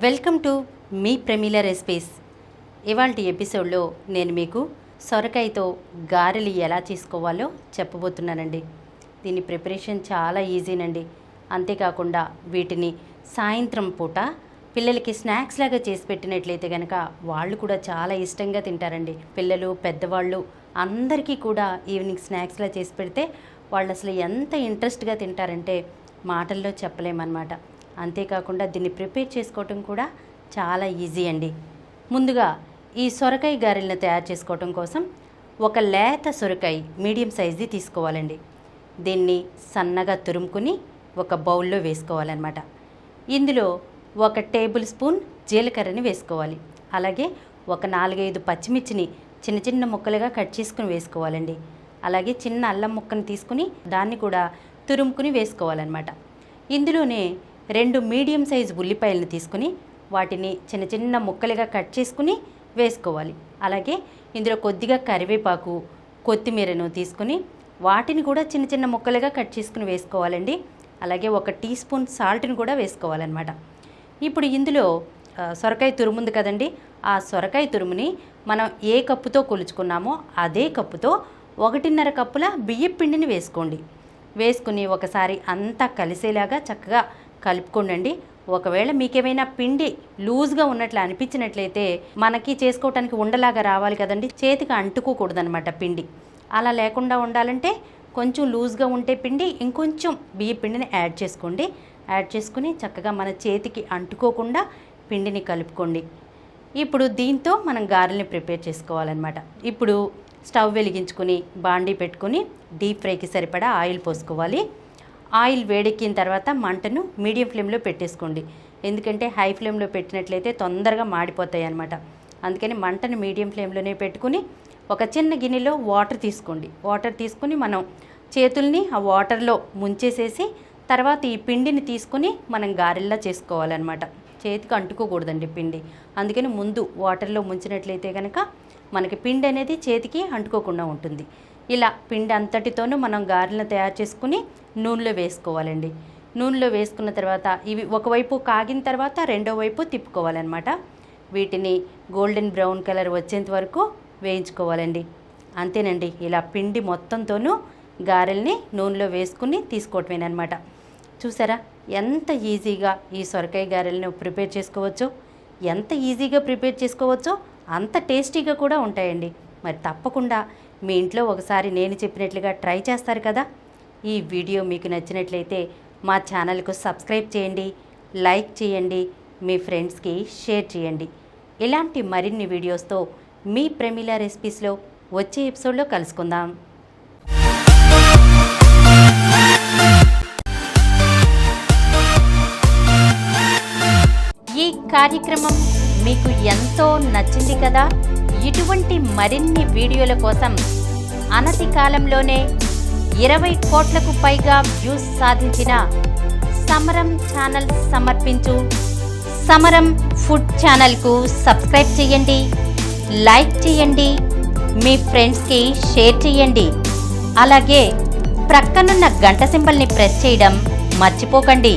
Welcome to me Pramila recipes. ఇవాల్టి ఎపిసోడ్లో నేను మీకు సొరకాయతో గారెలు ఎలా చేసుకోవాలో చెప్పబోతున్నానండి. దీని ప్రిపరేషన్ చాలా ఈజీనండి. అంతేకాకుండా వీటిని సాయంత్రం పూట పిల్లలకి స్నాక్స్ లాగా చేసి పెట్టినట్లయితే కనుక వాళ్ళు కూడా చాలా ఇష్టంగా తింటారండి. పిల్లలు పెద్దవాళ్ళు అందరికీ కూడా ఈవినింగ్ స్నాక్స్లా చేసి పెడితే వాళ్ళు అసలు ఎంత ఇంట్రెస్ట్గా తింటారంటే మాటల్లో చెప్పలేమన్నమాట. అంతేకాకుండా దీన్ని ప్రిపేర్ చేసుకోవటం కూడా చాలా ఈజీ అండి. ముందుగా ఈ సొరకాయ గారెలను తయారు చేసుకోవటం కోసం ఒక లేత సొరకాయ మీడియం సైజుది తీసుకోవాలండి. దీన్ని సన్నగా తురుముకుని ఒక బౌల్లో వేసుకోవాలన్నమాట. ఇందులో 1 టేబుల్ స్పూన్ జీలకర్రని వేసుకోవాలి. అలాగే ఒక 4-5 పచ్చిమిర్చిని చిన్న చిన్న ముక్కలుగా కట్ చేసుకుని వేసుకోవాలండి. అలాగే చిన్న అల్లం ముక్కను తీసుకుని దాన్ని కూడా తురుముకుని వేసుకోవాలన్నమాట. ఇందులోనే 2 మీడియం సైజు ఉల్లిపాయలను తీసుకుని వాటిని చిన్న చిన్న ముక్కలుగా కట్ చేసుకుని వేసుకోవాలి. అలాగే ఇందులో కొద్దిగా కరివేపాకు, కొత్తిమీరను తీసుకుని వాటిని కూడా చిన్న చిన్న ముక్కలుగా కట్ చేసుకుని వేసుకోవాలండి. అలాగే 1 టీ స్పూన్ సాల్ట్ని కూడా వేసుకోవాలన్నమాట. ఇప్పుడు ఇందులో సొరకాయ తురుముంది కదండి, ఆ సొరకాయ తురుముని మనం ఏ కప్పుతో కొలుచుకున్నామో అదే కప్పుతో 1.5 కప్పుల బియ్యం పిండిని వేసుకోండి. వేసుకుని ఒకసారి అంతా కలిసేలాగా చక్కగా కలుపుకోండి. ఒకవేళ మీకేమైనా పిండి లూజ్గా ఉన్నట్లు అనిపించినట్లయితే మనకి చేసుకోవటానికి ఉండలాగా రావాలి కదండి, చేతికి అంటుకోకూడదనమాట పిండి. అలా లేకుండా ఉండాలంటే కొంచెం లూజ్గా ఉంటే పిండి ఇంకొంచెం బియ్య పిండిని యాడ్ చేసుకోండి. యాడ్ చేసుకుని చక్కగా మన చేతికి అంటుకోకుండా పిండిని కలుపుకోండి. ఇప్పుడు దీంతో మనం గారెల్ని ప్రిపేర్ చేసుకోవాలన్నమాట. ఇప్పుడు స్టవ్ వెలిగించుకుని బాండీ పెట్టుకుని డీప్ ఫ్రైకి సరిపడా ఆయిల్ పోసుకోవాలి. ఆయిల్ వేడెక్కిన తర్వాత మంటను మీడియం ఫ్లేమ్లో పెట్టేసుకోండి. ఎందుకంటే హై ఫ్లేమ్లో పెట్టినట్లయితే తొందరగా మాడిపోతాయి అన్నమాట. అందుకని మంటను మీడియం ఫ్లేమ్లోనే పెట్టుకుని ఒక చిన్న గిన్నెలో వాటర్ తీసుకోండి. వాటర్ తీసుకుని మనం చేతుల్ని ఆ వాటర్లో ముంచేసేసి తర్వాత ఈ పిండిని తీసుకుని మనం గారెల్లా చేసుకోవాలన్నమాట. చేతికి అంటుకోకూడదండి పిండి. అందుకని ముందు వాటర్లో ముంచినట్లయితే కనుక మనకి పిండి అనేది చేతికి అంటుకోకుండా ఉంటుంది. ఇలా పిండి అంతటితోనూ మనం గారెలను తయారు చేసుకుని నూనెలో వేసుకోవాలండి. నూనెలో వేసుకున్న తర్వాత ఇవి ఒకవైపు కాగిన తర్వాత రెండో వైపు తిప్పుకోవాలన్నమాట. వీటిని గోల్డెన్ బ్రౌన్ కలర్ వచ్చేంత వరకు వేయించుకోవాలండి. అంతేనండి, ఇలా పిండి మొత్తంతోనూ గారెల్ని నూనెలో వేసుకుని తీసుకోవటమేనమాట. చూసారా ఎంత ఈజీగా ఈ సొరకాయ గారెలను ప్రిపేర్ చేసుకోవచ్చో. ఎంత ఈజీగా ప్రిపేర్ చేసుకోవచ్చో అంత టేస్టీగా కూడా ఉంటాయండి. మరి తప్పకుండా మీ ఇంట్లో ఒకసారి నేను చెప్పినట్లుగా ట్రై చేస్తారు కదా. ఈ వీడియో మీకు నచ్చినట్లయితే మా ఛానల్కు సబ్స్క్రైబ్ చేయండి, లైక్ చేయండి, మీ ఫ్రెండ్స్కి షేర్ చేయండి. ఇలాంటి మరిన్ని వీడియోస్తో మీ ప్రమీల రెసిపీస్లో వచ్చే ఎపిసోడ్లో కలుసుకుందాం. ఈ కార్యక్రమం మీకు ఎంతో నచ్చింది కదా. ఇటువంటి మరిన్ని వీడియోల కోసం అనతి కాలంలోనే 20 కోట్లకు పైగా వ్యూస్ సాధించిన సమరం ఛానల్ సమర్పించు సమరం ఫుడ్ ఛానల్కు సబ్స్క్రైబ్ చేయండి, లైక్ చేయండి, మీ ఫ్రెండ్స్కి షేర్ చేయండి. అలాగే ప్రక్కనున్న గంట సింబల్ని ప్రెస్ చేయడం మర్చిపోకండి.